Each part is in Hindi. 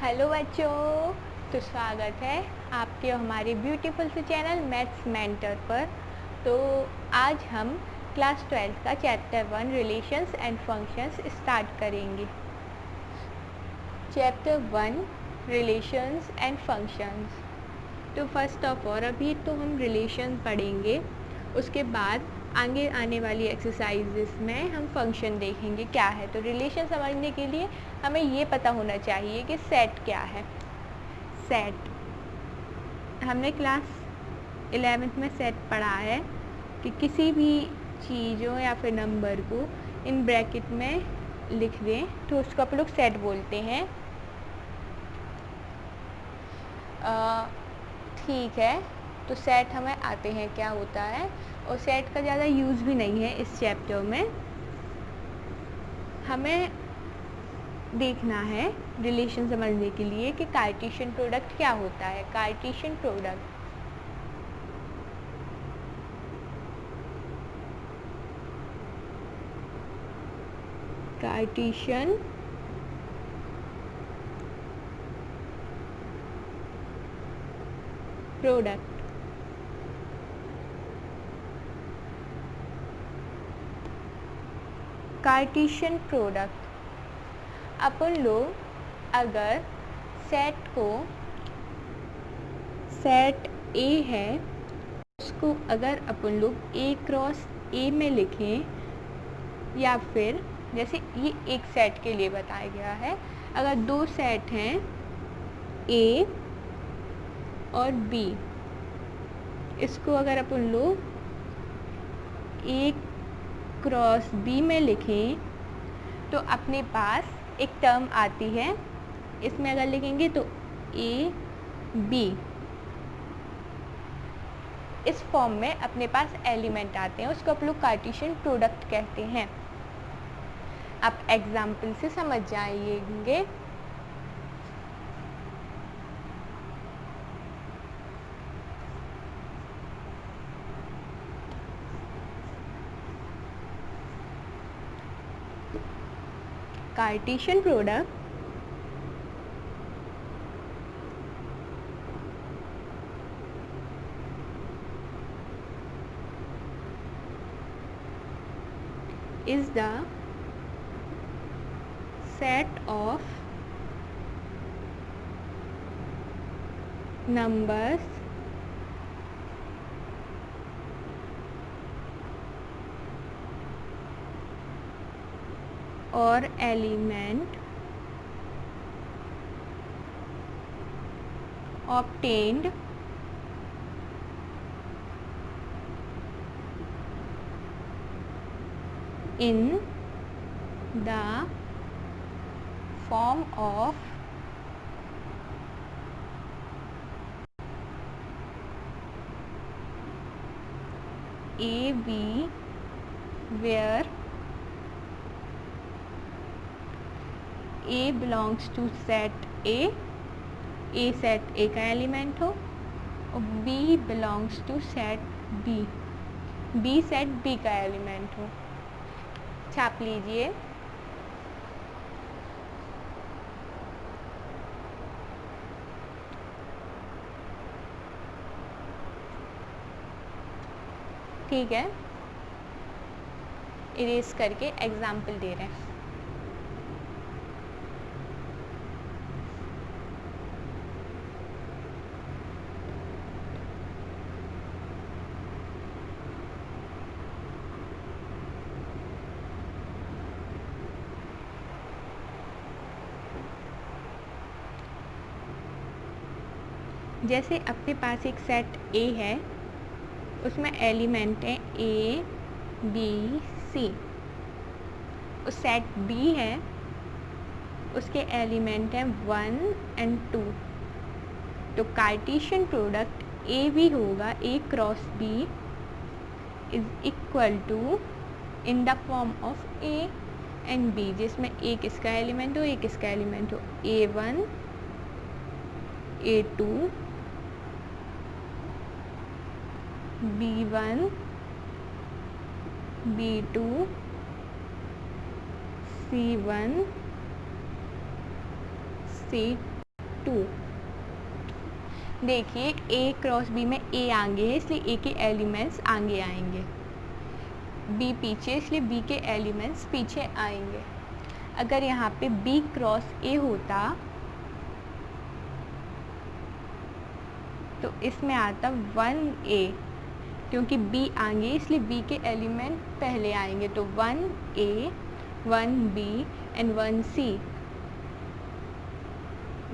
हेलो बच्चों, तो स्वागत है आपके हमारे ब्यूटीफुल से चैनल मैथ्स मेंटर पर। तो आज हम क्लास 12 का chapter 1 relations and functions start करेंगे। Chapter 1 relations and functions. तो फर्स्ट ऑफ ऑल अभी तो हम रिलेशन पढ़ेंगे, उसके बाद आगे आने वाली एक्सरसाइजेस में हम फंक्शन देखेंगे क्या है। तो रिलेशन समझने के लिए हमें ये पता होना चाहिए कि सेट क्या है। सेट हमने क्लास 11th में सेट पढ़ा है कि किसी भी चीज़ों या फिर नंबर को इन ब्रैकेट में लिख दें तो उसको आप लोग सेट बोलते हैं। ठीक है, तो सेट हमें आते हैं क्या होता है, और सेट का ज़्यादा यूज़ भी नहीं है इस चैप्टर में। हमें देखना है रिलेशन समझने के लिए कि कार्टेशियन प्रोडक्ट क्या होता है। Cartesian product Cartesian product Cartesian product अपन लोग अगर सेट को सेट ए है उसको अगर अपन लोग ए क्रॉस ए में लिखें, या फिर जैसे ये एक सेट के लिए बताया गया है, अगर दो सेट हैं ए और बी, इसको अगर अपन लोग ए क्रॉस बी में लिखें तो अपने पास एक टर्म आती है। इसमें अगर लिखेंगे तो ए बी, इस फॉर्म में अपने पास एलिमेंट आते हैं, उसको आप लोग कार्टेशियन प्रोडक्ट कहते हैं। आप एग्जाम्पल से समझ जाएंगे। Cartesian product is the set of numbers or element obtained in the form of AB, where A belongs to set A set A का एलिमेंट हो, और B belongs to set B set B का एलिमेंट हो। छाप लीजिए। ठीक है, इरेज करके एग्जाम्पल दे रहे हैं। जैसे अपने पास एक सेट ए है, उसमें एलिमेंट है ए बी सी। उस सेट बी है, उसके एलिमेंट हैं 1 और 2। तो कार्टेशियन प्रोडक्ट ए बी होगा, A cross B is equal to in the form of A and B, जिसमें ए किसका एलिमेंट हो, ए किसका एलिमेंट हो, A1 A2 B1 B2 C1 C 2। देखिए ए क्रॉस बी में ए आगे है इसलिए ए के एलिमेंट्स आगे आएंगे, बी पीछे इसलिए बी के एलिमेंट्स पीछे आएंगे। अगर यहाँ पे बी क्रॉस ए होता तो इसमें आता 1a, क्योंकि b आगे इसलिए b के एलिमेंट पहले आएंगे, तो 1a 1b and 1c,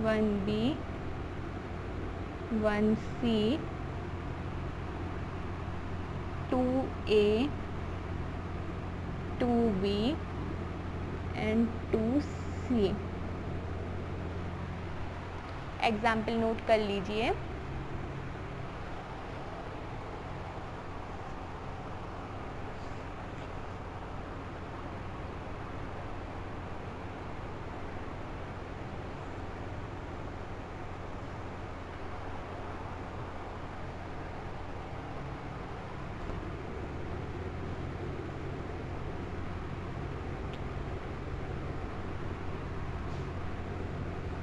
1b 1c 2a 2b and 2c। Example note कर लीजिए।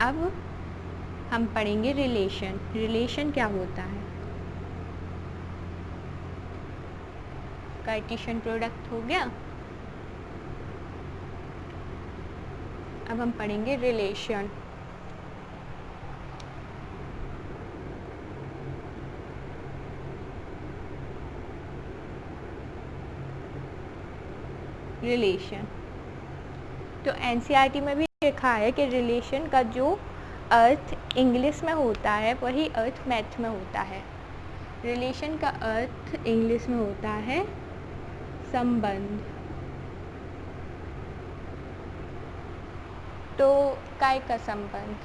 अब हम पढ़ेंगे रिलेशन। रिलेशन क्या होता है? कार्टेशियन प्रोडक्ट हो गया। अब हम पढ़ेंगे रिलेशन। रिलेशन तो एनसीईआरटी में भी लिखा है कि रिलेशन का जो अर्थ इंग्लिश में होता है वही अर्थ मैथ में होता है। रिलेशन का अर्थ इंग्लिश में होता है संबंध। तो काय का संबंध?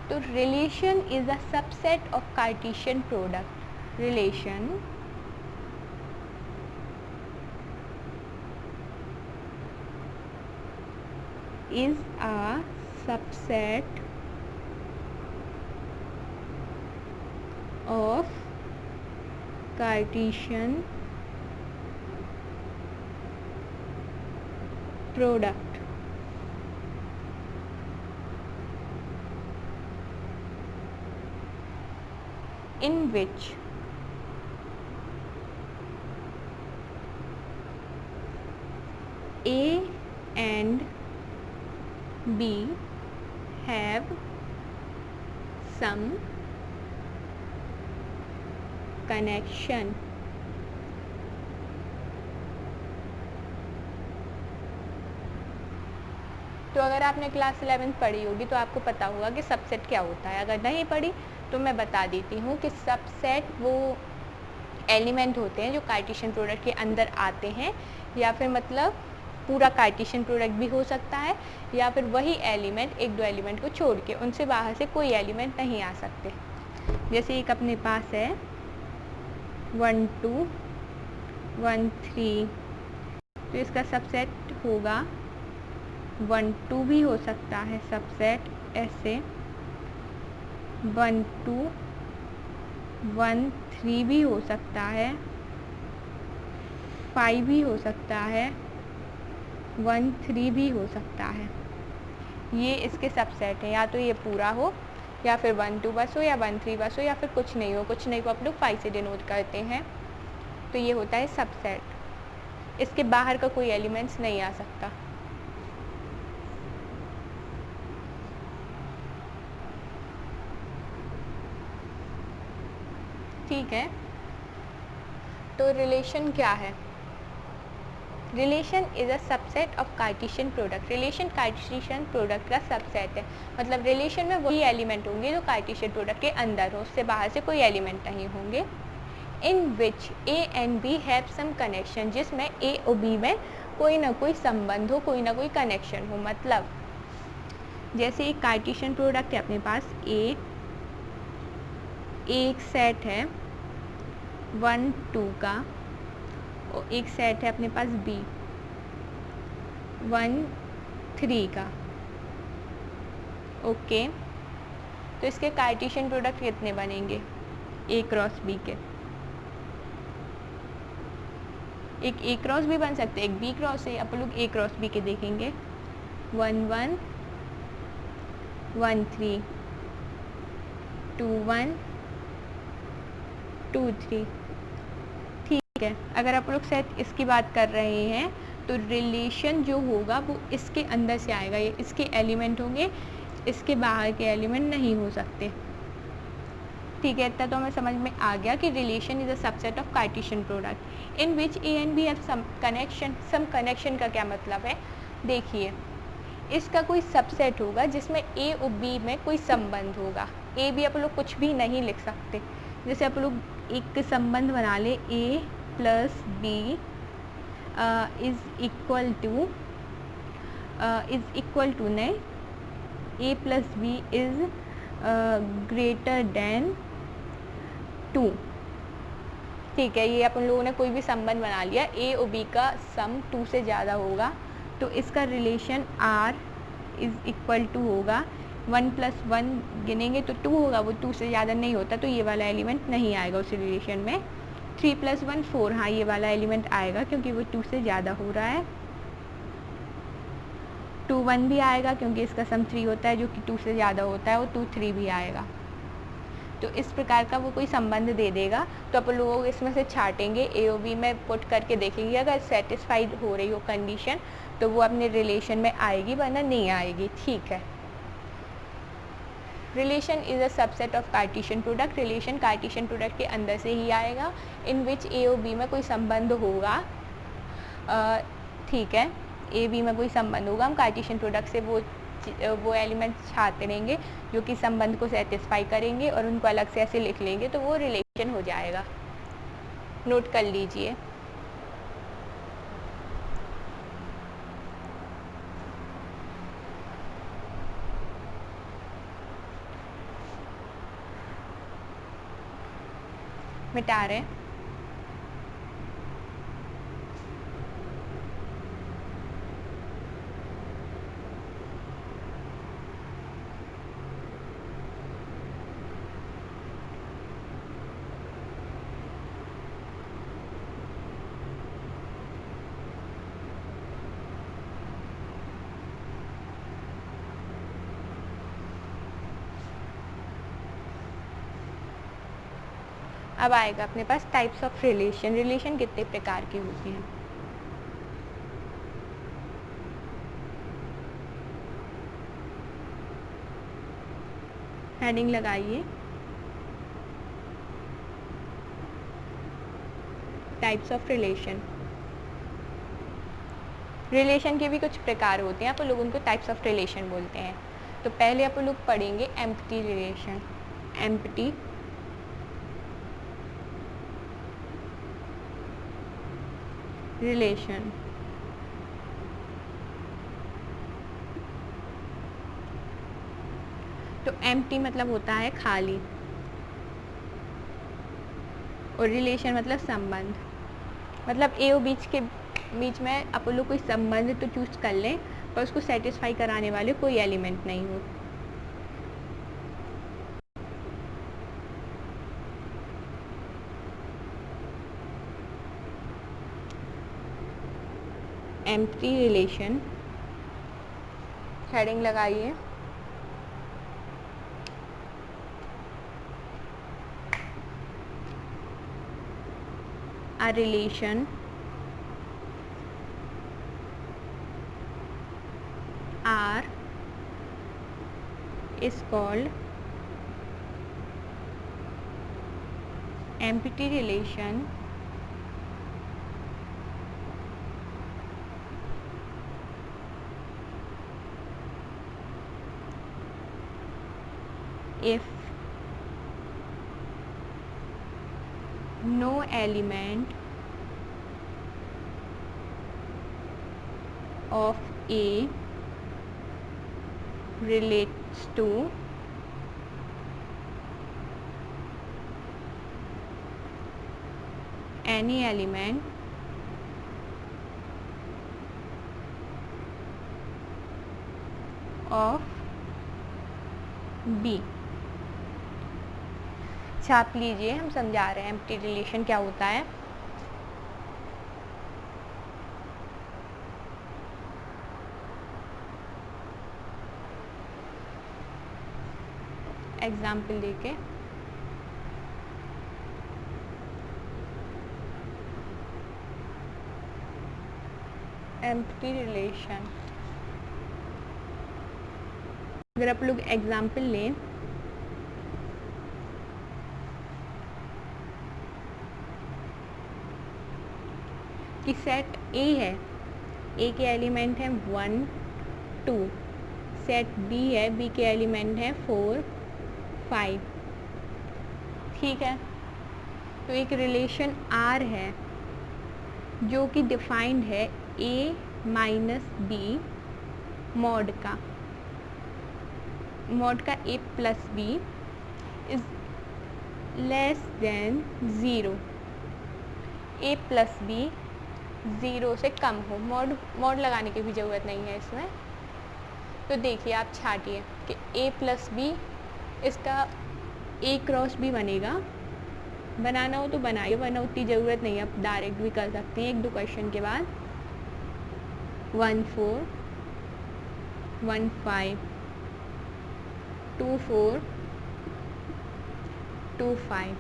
तो relation is a subset of Cartesian product. Relation is a subset of Cartesian product in which A and B have some connection. तो अगर आपने क्लास 11 पढ़ी होगी तो आपको पता होगा कि सबसेट क्या होता है। अगर नहीं पढ़ी तो मैं बता देती हूँ कि सबसेट वो एलिमेंट होते हैं जो कार्टेशियन प्रोडक्ट के अंदर आते हैं, या फिर मतलब पूरा कार्टेशियन प्रोडक्ट भी हो सकता है, या फिर वही एलिमेंट एक दो एलिमेंट को छोड़ के उनसे बाहर से कोई एलिमेंट नहीं आ सकते। जैसे एक अपने पास है 1 2 1 3, तो इसका सबसेट होगा 1 2 भी हो सकता है सबसेट ऐसे, 1 2 1 3 भी हो सकता है, 5 भी हो सकता है, 1 3 भी हो सकता है। ये इसके सबसेट है, या तो ये पूरा हो या फिर 1 2 बस हो या 1 3 बस हो या फिर कुछ नहीं हो। कुछ नहीं को आप लोग 5 से डिनोट करते हैं, तो ये होता है सबसेट। इसके बाहर का कोई एलिमेंट्स नहीं आ सकता। ठीक है, तो रिलेशन क्या है? Relation is a subset of Cartesian product. Relation Cartesian product का सबसेट है, मतलब रिलेशन में वही एलिमेंट होंगे जो कार्टेशियन प्रोडक्ट के अंदर हो, उससे बाहर से कोई एलिमेंट नहीं होंगे। In which A and B have some connection, जिसमें ए और बी में कोई ना कोई संबंध हो, कोई ना कोई कनेक्शन हो। मतलब जैसे एक कार्टेशियन प्रोडक्ट है अपने पास ए, एक सेट है 1 2 का, और एक सेट है अपने पास B 1 3 का। ओके, तो इसके कार्टेशियन प्रोडक्ट कितने बनेंगे? A क्रॉस B के। एक A क्रॉस भी बन सकते हैं, एक B क्रॉस है। अपन लोग A क्रॉस B के देखेंगे। 1 1 1 3 2 1 2 3। ठीक है, अगर आप लोग सेट इसकी बात कर रहे हैं तो रिलेशन जो होगा वो इसके अंदर से आएगा, ये इसके एलिमेंट होंगे, इसके बाहर के एलिमेंट नहीं हो सकते। ठीक है, इतना तो हमें समझ में आ गया कि relation is a subset of Cartesian product in which A and B have some connection. Some connection का क्या मतलब है, देखिए इसका कोई सबसेट होगा जिसमें ए और बी में कोई संबंध होगा। ए बी आप लोग कुछ भी नहीं लिख सकते, जैसे आप लोग एक संबंध बना ले A plus B is equal to नहीं, A plus B is greater than 2। ठीक है, ये अपन लोगों ने कोई भी संबंध बना लिया, ए और बी का सम 2 से ज़्यादा होगा तो इसका relation r is equal to होगा 1 + 1 गिनेंगे तो 2 होगा, वो 2 से ज़्यादा नहीं होता तो ये वाला एलिमेंट नहीं आएगा उस रिलेशन में। 3 + 1 4, हाँ ये वाला एलिमेंट आएगा क्योंकि वो 2 से ज़्यादा हो रहा है। 2 1 भी आएगा क्योंकि इसका सम 3 होता है जो कि 2 से ज़्यादा होता है, वो 2 3 भी आएगा। तो इस प्रकार का वो कोई संबंध दे देगा तो अपन लोग इसमें से छाटेंगे, ए ओ बी में पुट करके देखेंगे, अगर सेटिस्फाइड हो रही हो कंडीशन तो वो अपने रिलेशन में आएगी वरना नहीं आएगी। ठीक है, relation is a subset of Cartesian product. Relation Cartesian product के अंदर से ही आएगा इन विच ए और बी में कोई संबंध होगा। ठीक है, ए बी में कोई संबंध होगा, हम कार्टेशियन प्रोडक्ट से वो एलिमेंट छाते रहेंगे जो कि संबंध को सेटिस्फाई करेंगे और उनको अलग से ऐसे लिख लेंगे तो वो रिलेशन हो जाएगा। नोट कर लीजिए। मिटा रहे हैं। अब आएगा अपने पास टाइप्स ऑफ रिलेशन। रिलेशन कितने प्रकार की होती हैं। हेडिंग लगाइए, टाइप्स ऑफ रिलेशन। रिलेशन के भी कुछ प्रकार होते हैं, आप लोग उनको टाइप्स ऑफ रिलेशन बोलते हैं। तो पहले आप लोग पढ़ेंगे एम्प्टी रिलेशन। एम्प्टी रिलेशन तो एम्प्टी मतलब होता है खाली और रिलेशन मतलब संबंध। मतलब ए और बीच में आप लोग कोई संबंध तो चूज कर लें पर उसको सेटिस्फाई कराने वाले कोई एलिमेंट नहीं हो। एम्प्टी रिलेशन, हेडिंग लगाइए। A relation R is called empty relation if no element of A relates to any element of B। छाप लीजिए, हम समझा रहे हैं एम्प्टी रिलेशन क्या होता है। एग्जाम्पल देके। एम्प्टी रिलेशन, अगर आप लोग एग्जाम्पल लें कि सेट ए है, ए के एलिमेंट हैं 1 2, सेट बी है, बी के एलिमेंट हैं 4 5, ठीक है। तो एक रिलेशन आर है जो कि डिफाइंड है ए माइनस बी मॉड का A plus B is less than 0, A plus B 0 से कम हो। मॉड लगाने की भी ज़रूरत नहीं है इसमें। तो देखिए आप छाटिए कि ए प्लस बी, इसका ए क्रॉस भी बनेगा, बनाना हो तो बनाइए, वरना उतनी ज़रूरत नहीं है, आप डायरेक्ट भी कर सकते हैं 1-2 क्वेश्चन के बाद। 1 4 1 5 2 4 2 5,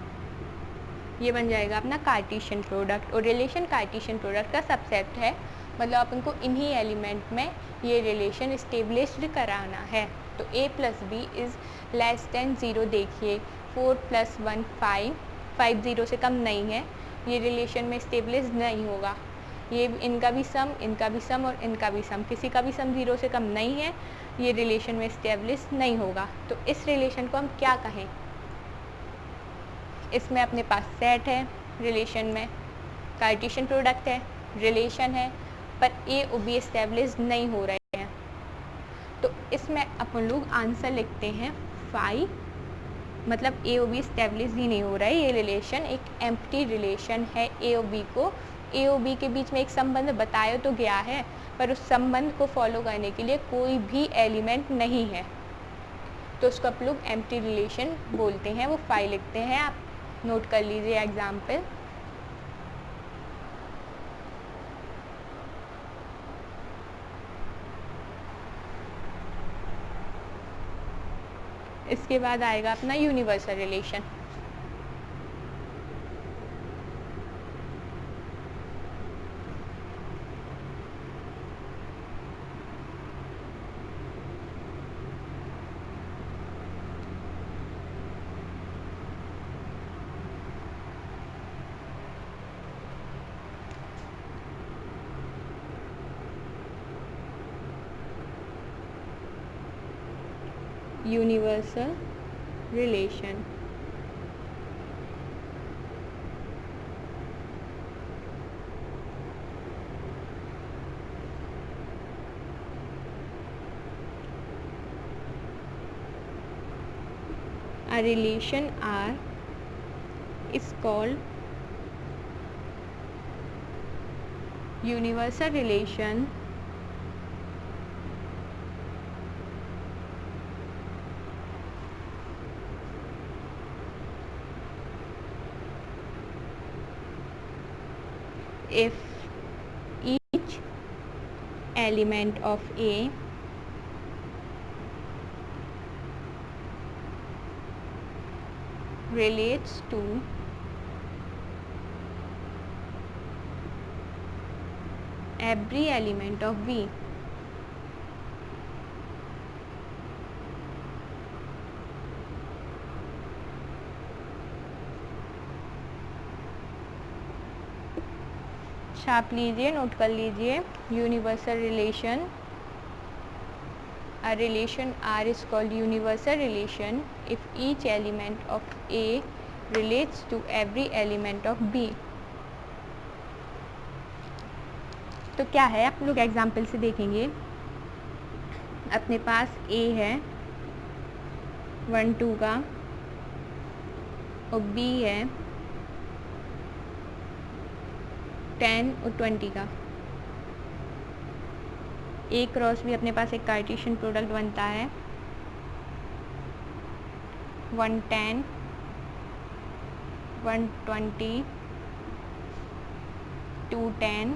ये बन जाएगा अपना कार्टेशियन प्रोडक्ट। और रिलेशन कार्टेशियन प्रोडक्ट का सबसेट है, मतलब अपन को इन्हीं एलिमेंट में ये रिलेशन इस्टेब्लिश्ड कराना है। तो a plus B is less than 0, देखिए 4 + 1 5, 5 0 से कम नहीं है, ये रिलेशन में इस्टेब्लिश नहीं होगा। ये इनका भी सम, इनका भी सम और इनका भी सम, किसी का भी सम 0 से कम नहीं है, ये रिलेशन में इस्टेब्लिश नहीं होगा। तो इस रिलेशन को हम क्या कहें? इसमें अपने पास सेट है, रिलेशन में कार्टेशियन प्रोडक्ट है, रिलेशन है, पर ए और बी इस्टेब्लिश नहीं हो रहे हैं। तो इसमें अपन लोग आंसर लिखते हैं 5, मतलब ए और बी इस्टेब्लिश ही नहीं हो रहा है। ये रिलेशन एक एम्प्टी रिलेशन है। ए और बी के बीच में एक संबंध बताया तो गया है, पर उस संबंध को फॉलो करने के लिए कोई भी एलिमेंट नहीं है, तो उसको आप लोग एम्प्टी रिलेशन बोलते हैं। वो 5 लिखते हैं, आप नोट कर लीजिए एग्जाम्पल। इसके बाद आएगा अपना universal relation. Universal relation, a relation R is called universal relation if each element of A relates to every element of B. छाप लीजिए, नोट कर लीजिए। Universal relation, a relation R is called universal relation if each element of A relates to every element of B. तो क्या है, आप लोग एग्जाम्पल से देखेंगे। अपने पास A है 1 2 का और B है 10 और 20 का। A क्रॉस भी अपने पास एक कार्टेशियन प्रोडक्ट बनता है 110 120 210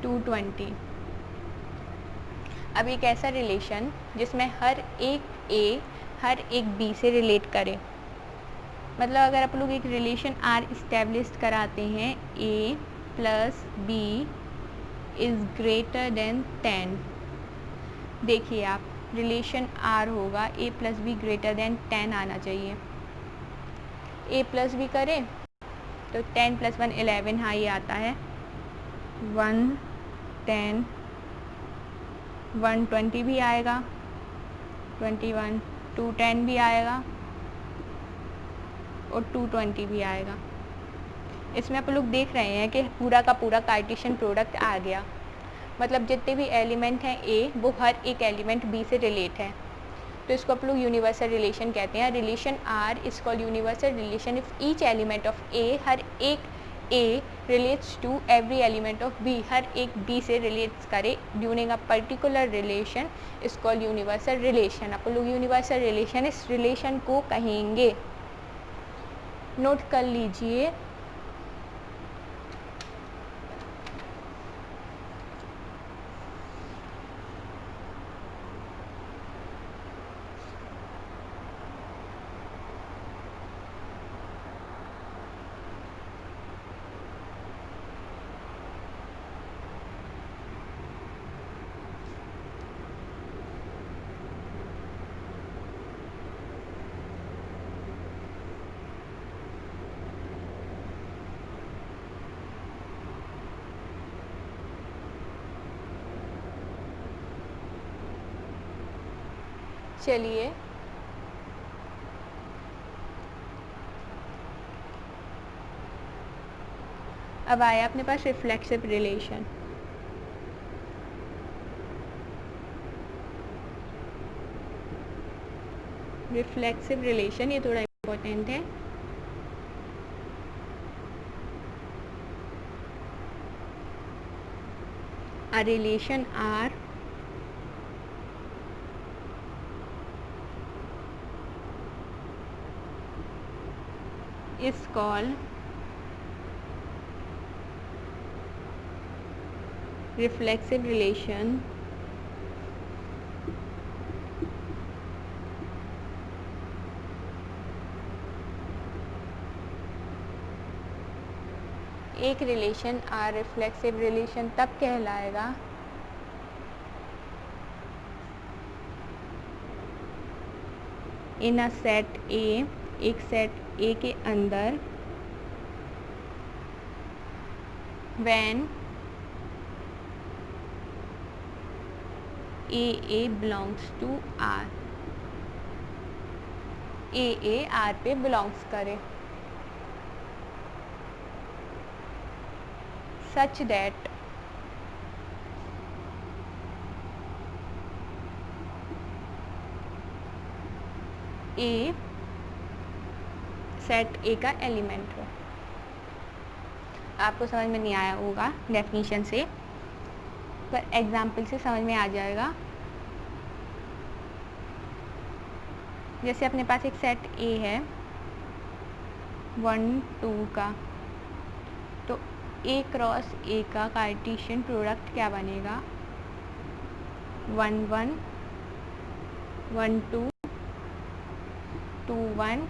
220। अब एक ऐसा रिलेशन जिसमें हर एक ए हर एक बी से रिलेट करे। मतलब अगर आप लोग एक रिलेशन आर इस्टेब्लिश कराते हैं A plus B is greater than 10, देखिए आप रिलेशन आर होगा A plus B greater than 10 आना चाहिए। ए प्लस बी करें तो 10 + 1 11, हाँ ये आता है 1 10 120 भी आएगा, 21 210 भी आएगा और 220 भी आएगा। इसमें आप लोग देख रहे हैं कि पूरा का पूरा कार्टेशियन प्रोडक्ट आ गया। मतलब जितने भी एलिमेंट हैं ए वो हर एक एलिमेंट बी से रिलेट है, तो इसको आप लोग यूनिवर्सल रिलेशन कहते हैं। Relation R is called universal relation if each element of A, हर एक A relates to every element of B, हर एक बी से रिलेट्स करे during a particular relation is called universal relation. आप लोग यूनिवर्सल रिलेशन इस रिलेशन को कहेंगे, नोट कर लीजिए। चलिए अब आया अपने पास रिफ्लेक्सिव रिलेशन। रिफ्लेक्सिव रिलेशन ये थोड़ा इम्पोर्टेंट है। A relation R is called reflexive relation एक रिलेशन आर रिफ्लेक्सिव रिलेशन तब कहलाएगा इन अ सेट ए, एक सेट ए के अंदर when A belongs to R, A R पे बिलोंग्स करे, such that A set A का एलिमेंट हो। आपको समझ में नहीं आया होगा डेफिनेशन से, पर एग्जाम्पल से समझ में आ जाएगा। जैसे अपने पास एक सेट ए है 1 2 का, तो ए क्रॉस ए का कार्टेशियन प्रोडक्ट क्या बनेगा 1 1 1 2 2 1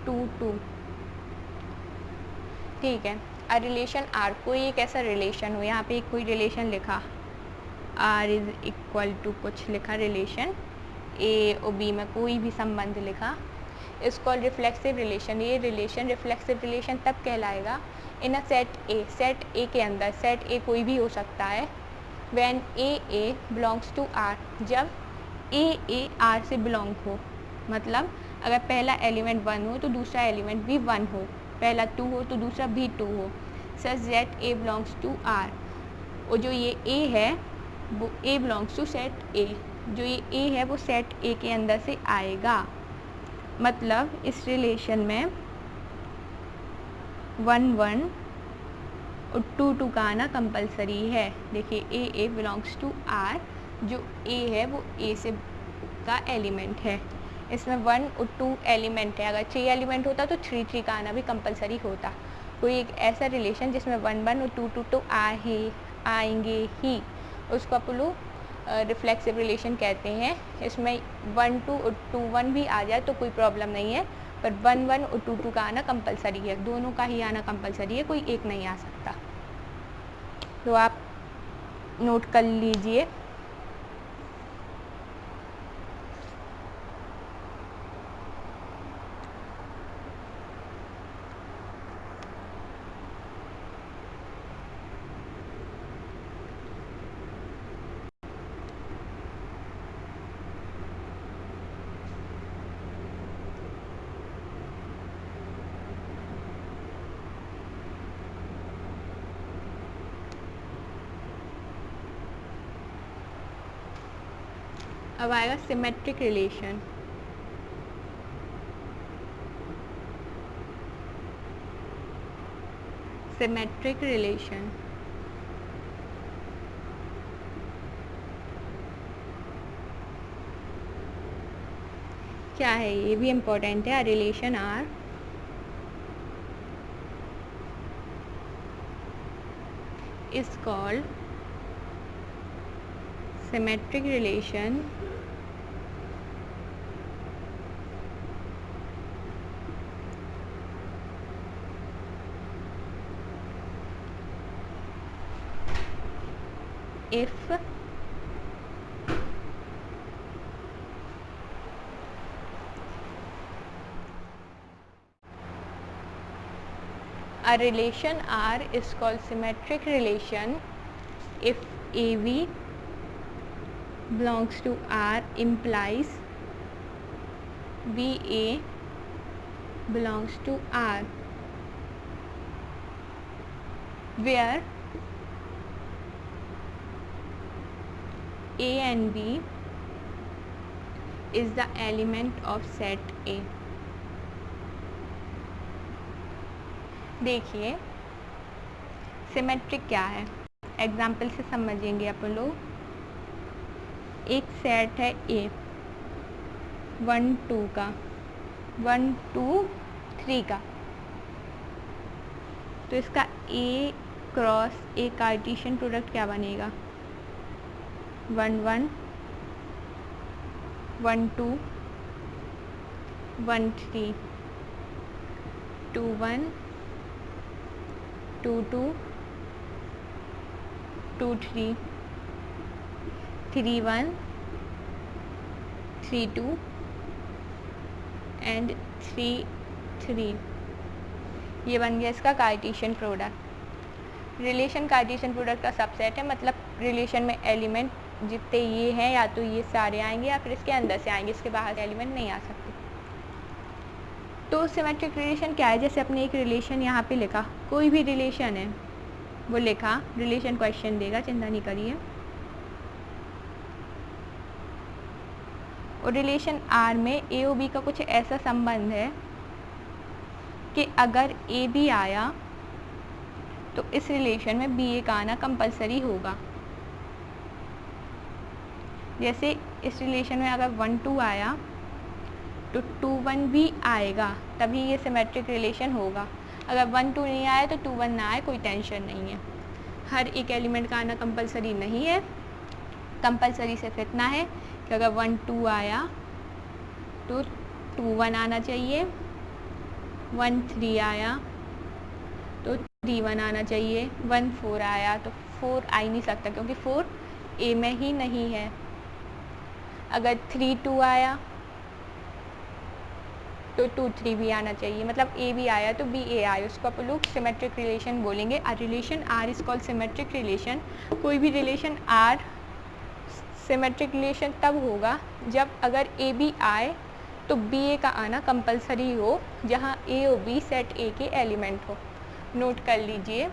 2 2। ठीक है, अ रिलेशन आर, कोई एक ऐसा रिलेशन हो, यहाँ पे कोई रिलेशन लिखा आर इज इक्वल टू कुछ लिखा रिलेशन, ए और बी में कोई भी संबंध लिखा, इसको रिफ्लेक्सिव रिलेशन। ये रिलेशन रिफ्लेक्सिव रिलेशन तब कहलाएगा इन a set A, set A के अंदर, सेट ए कोई भी हो सकता है, when A belongs to R, जब ए आर से बिलोंग हो। मतलब अगर पहला एलिमेंट 1 हो तो दूसरा एलिमेंट भी 1 हो, पहला 2 हो तो दूसरा भी 2 हो, such that A belongs to R. और जो ये ए है वो A belongs to set A, जो ये ए है वो सेट ए के अंदर से आएगा। मतलब इस रिलेशन में 1 1 और 2 2 का आना कंपलसरी है। देखिए ए बिलोंग्स टू आर, जो ए है वो ए से का एलिमेंट है, इसमें 1 और 2 एलिमेंट है। अगर 3 एलिमेंट होता तो 3 3 का आना भी कंपलसरी होता। कोई एक ऐसा रिलेशन जिसमें 1 1 और 2 2 तो आएंगे ही, उसको आप लोग रिफ्लेक्सिव रिलेशन कहते हैं। इसमें 1 2 और 2 1 भी आ जाए तो कोई प्रॉब्लम नहीं है, पर 1 1 और 2 2 का आना कंपलसरी है, दोनों का ही आना कंपलसरी है, कोई एक नहीं आ सकता। तो आप नोट कर लीजिए। अब आएगा सिमेट्रिक रिलेशन। सिमेट्रिक रिलेशन क्या है, ये भी इम्पोर्टेंट है। Relation R is called symmetric relation if a relation R is called symmetric relation if AB belongs to R implies BA belongs to R, where A and B is the element of set A। देखिए सिमेट्रिक क्या है, एग्जाम्पल से समझेंगे अपन लोग। एक सेट है A 1 2 का, 1 2 3 का, तो इसका A cross A Cartesian product क्या बनेगा, 1 1 1 2 1 3 2 1 2 2 2 3 3 1 3 2 एंड 3 3। ये बन गया इसका Cartesian product. Relation Cartesian product का सबसेट है, मतलब रिलेशन में एलिमेंट जितने ये हैं या तो ये सारे आएंगे या फिर इसके अंदर से आएंगे, इसके बाहर से एलिमेंट नहीं आ सकते। तो सिमेट्रिक रिलेशन क्या है, जैसे अपने एक रिलेशन यहाँ पे लिखा, कोई भी रिलेशन है वो लिखा, रिलेशन क्वेश्चन देगा, चिंता नहीं करिए। और रिलेशन आर में ए और बी का कुछ ऐसा संबंध है कि अगर ए बी आया तो इस रिलेशन में बी ए का आना कंपलसरी होगा। जैसे इस रिलेशन में अगर 1 2 आया तो 2 1 भी आएगा, तभी ये सिमेट्रिक रिलेशन होगा। अगर 1 2 नहीं आया तो 2 1 ना आए, कोई टेंशन नहीं है। हर एक एलिमेंट का आना कंपलसरी नहीं है, कंपलसरी सिर्फ इतना है कि अगर 1 2 आया तो 2 1 आना चाहिए, 1 3 आया तो 3 1 आना चाहिए, 1 4 आया तो 4 आ ही नहीं सकता क्योंकि 4 ए में ही नहीं है। अगर 3 2 आया तो 2 3 भी आना चाहिए, मतलब ए भी आया तो बी ए आया, उसको अपन लोग सिमेट्रिक रिलेशन बोलेंगे। A relation R is called symmetric relation. कोई भी रिलेशन आर सिमेट्रिक रिलेशन तब होगा जब अगर ए बी आए तो बी ए का आना कंपलसरी हो, जहाँ ए और बी सेट ए के एलिमेंट हो। नोट कर लीजिए।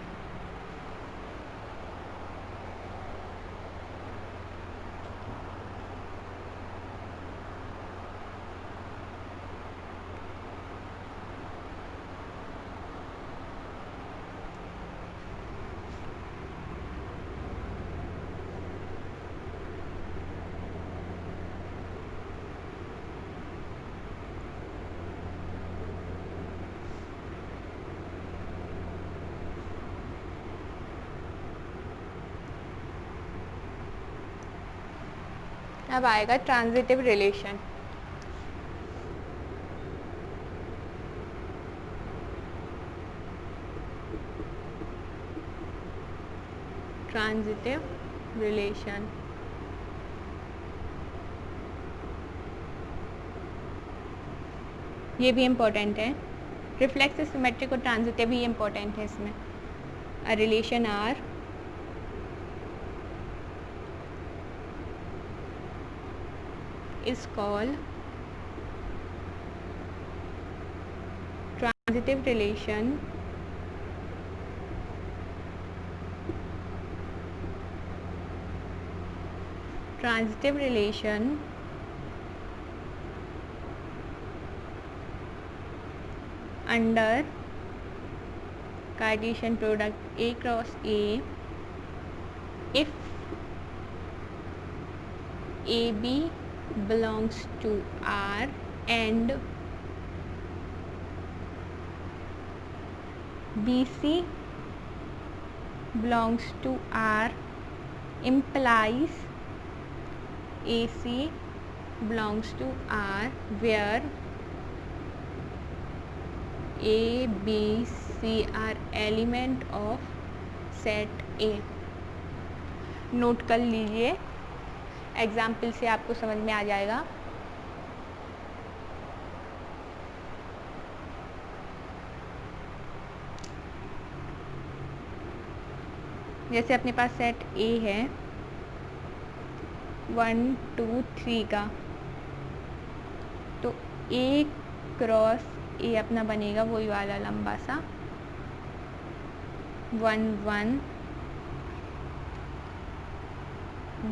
अब आएगा ट्रांजिटिव रिलेशन। ट्रांजिटिव रिलेशन ये भी इम्पोर्टेंट है। रिफ्लेक्सिव, सिमेट्रिक और ट्रांजिटिव भी इम्पोर्टेंट है इसमें। A relation R is called transitive relation under Cartesian product A cross A if AB belongs to R and BC belongs to R implies AC belongs to R where A, B, C are element of set A। Note कर लीजिए, एग्जाम्पल से आपको समझ में आ जाएगा। जैसे अपने पास सेट A है 1 2 3 का, तो A क्रॉस A अपना बनेगा वही वाला लंबा सा 1 1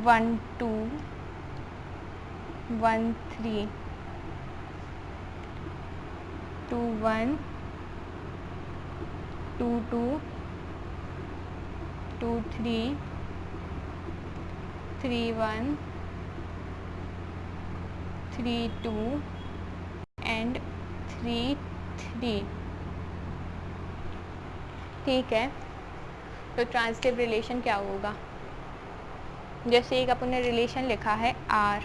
1 2 1 3 2 1 2 2 2 3 3 1 3 2 एंड 3 3। ठीक है, तो ट्रांजिटिव रिलेशन क्या होगा? जैसे एक अपन ने रिलेशन लिखा है R,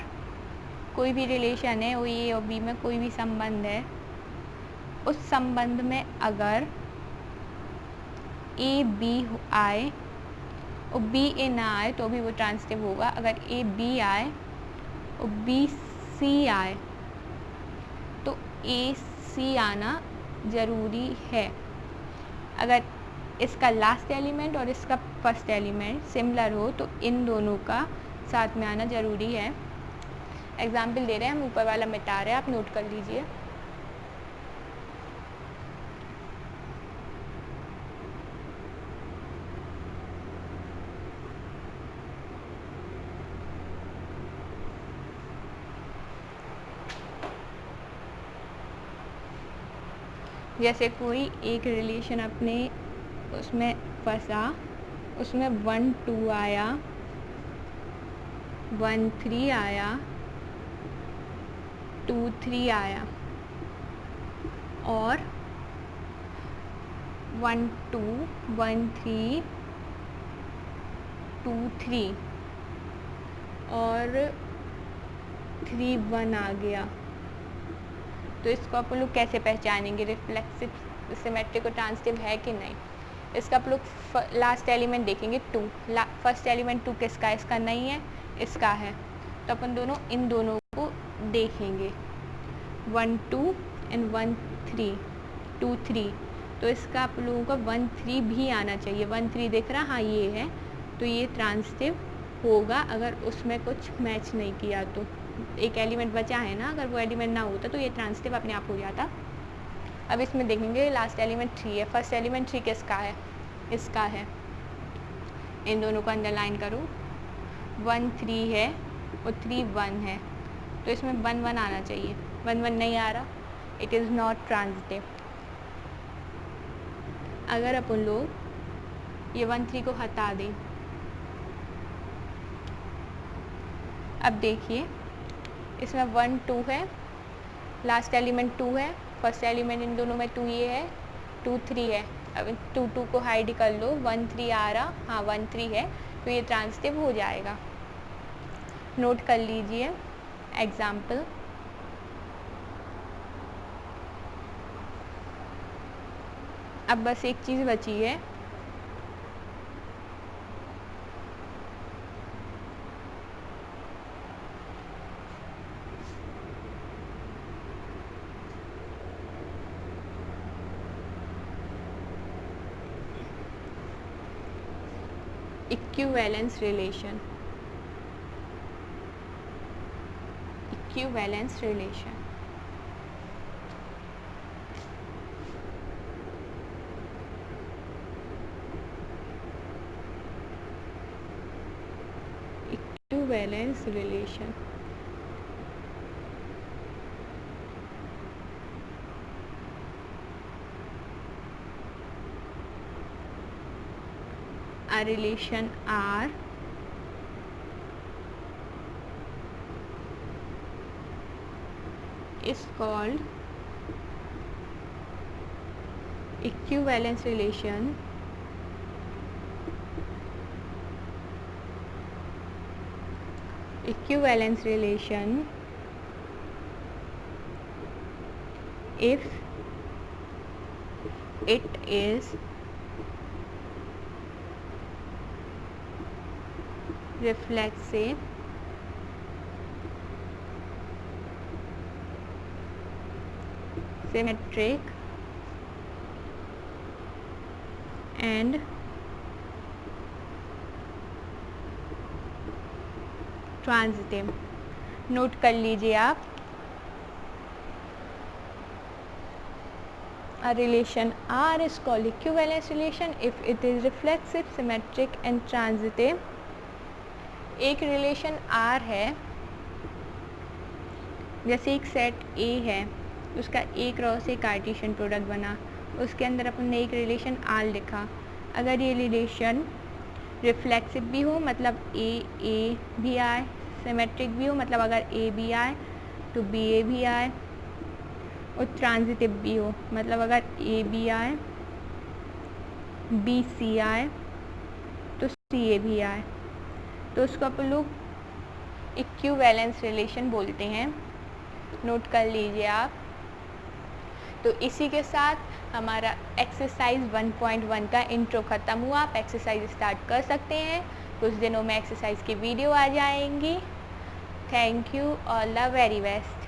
कोई भी रिलेशन है वो A और B में कोई भी संबंध है, उस संबंध में अगर A B आए और B A ना आए तो भी वो ट्रांजिटिव होगा। अगर A B आए और B C आए तो A C आना ज़रूरी है। अगर इसका लास्ट एलिमेंट और इसका फर्स्ट एलिमेंट सिमिलर हो तो इन दोनों का साथ में आना ज़रूरी है। एग्जाम्पल दे रहे हैं हम, ऊपर वाला मिटा रहे हैं, आप नोट कर लीजिए। जैसे कोई एक रिलेशन अपने उसमें फंसा, उसमें 1 2 आया, 1 3 आया, 2 3 आया और 1 2 1 3 2 3 और 3 1 आ गया, तो इसको आप लोग कैसे पहचानेंगे रिफ्लेक्सिव, सिमेट्रिक और ट्रांजिटिव है कि नहीं? इसका आप लोग लास्ट एलिमेंट देखेंगे 2, फर्स्ट एलिमेंट 2 किसका है? इसका नहीं है, इसका है, तो अपन दोनों इन दोनों को देखेंगे 1 2 एंड 1 3 2 3, तो इसका आप लोगों का 1 3 भी आना चाहिए। 1 3 दिख रहा, हाँ ये है, तो ये ट्रांजिटिव होगा अगर उसमें कुछ मैच नहीं किया तो। एक एलिमेंट बचा है ना, अगर वो एलिमेंट ना होता तो ये ट्रांजिटिव अपने आप हो जाता। अब इसमें देखेंगे लास्ट एलिमेंट 3 है, फर्स्ट एलिमेंट 3 किसका है? इसका है। इन दोनों को अंडरलाइन करो, 1 3 है और 3 1 है, तो इसमें 1 1 आना चाहिए। 1 1 नहीं आ रहा, इट इज़ नॉट ट्रांजिटिव। अगर अपन लोग ये 1 3 को हटा दें, अब देखिए इसमें 1 2 है, लास्ट एलिमेंट 2 है, फर्स्ट एलिमेंट इन दोनों में 2 ये है, 2 3 है। अब 2 2 को हाइड कर लो, 1 3 आ रहा, हाँ 1 3 है, तो ये ट्रांजिटिव हो जाएगा। नोट कर लीजिए एग्जाम्पल। अब बस एक चीज़ बची है, equivalence relation. Equivalence relation equivalence relation a relation R is called equivalence relation if it is reflexive symmetric and transitive. Note कर लीजिए आप, a relation R is called equivalence relation if it is reflexive, symmetric and transitive। एक रिलेशन R है, जैसे एक सेट A है, उसका A cross A Cartesian product बना, उसके अंदर अपन ने एक रिलेशन R लिखा। अगर ये रिलेशन रिफ्लेक्सिव भी हो मतलब ए भी आए, सिमेट्रिक भी हो मतलब अगर ए भी आए तो बी ए भी आए, और ट्रांजिटिव भी हो मतलब अगर ए बी आए बी सी आए तो सी ए भी आए, तो उसको अपन लोग इक्विवेलेंस रिलेशन बोलते हैं। नोट कर लीजिए आप। तो इसी के साथ हमारा एक्सरसाइज 1.1 का इंट्रो ख़त्म हुआ। आप एक्सरसाइज स्टार्ट कर सकते हैं, कुछ दिनों में एक्सरसाइज की वीडियो आ जाएंगी। Thank you, all the very best.